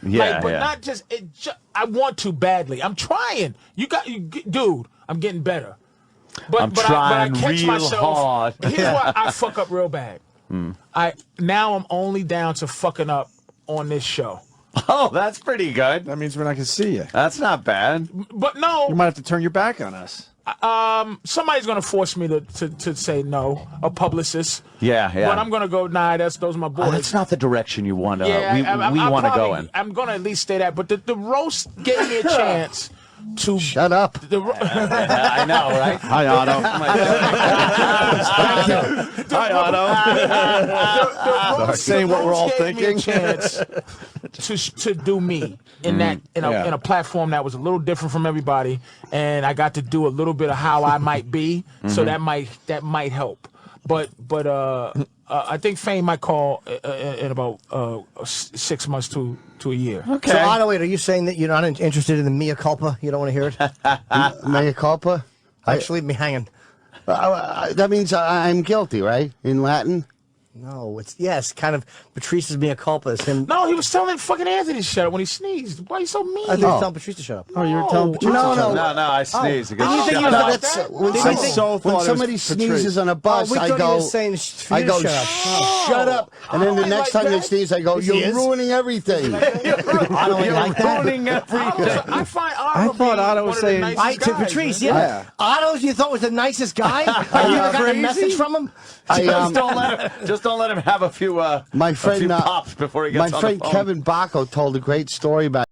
Yeah, but not just. I want to badly. I'm trying. Dude. I'm getting better. I'm trying I catch real myself. hard. Here's why I fuck up real bad. Now I'm only down to fucking up on this show. Oh, that's pretty good. That means we're not going to see you. That's not bad. But no. You might have to turn your back on us. Somebody's gonna force me to say no. A publicist. Yeah. But I'm gonna go. Nah, those are my boys. Oh, that's not the direction you want to. Yeah, we want to go in. I'm gonna at least stay that. But the roast gave me a chance to shut up. I know, right? Hi, Otto. Hi, Otto. Saying what we're all thinking. Me a chance to do me in a platform that was a little different from everybody, and I got to do a little bit of how I might be. So that might help. But I think Fame might call in about 6 months to a year. Okay. So, Otto, wait, are you saying that you're not interested in the mea culpa? You don't want to hear it? Mea culpa? Just leave me hanging. That means I'm guilty, right? In Latin? No, it's kind of Patrice's mea culpa is him. No, he was telling fucking Anthony to shut up when he sneezed. Why are you so mean? I think he was telling Patrice to shut up. Oh, you were telling Patrice to shut up. No, I sneezed. When somebody sneezes on a bus, I go, shut up. And then the next time they sneeze, I go, you're ruining everything. You're ruining everything. I find I thought Otto was saying to Patrice, yeah. Otto, you thought was the nicest guy? You got a message from him? Just don't let him have a few my friend pops before he gets on the phone. Kevin Bacco told a great story about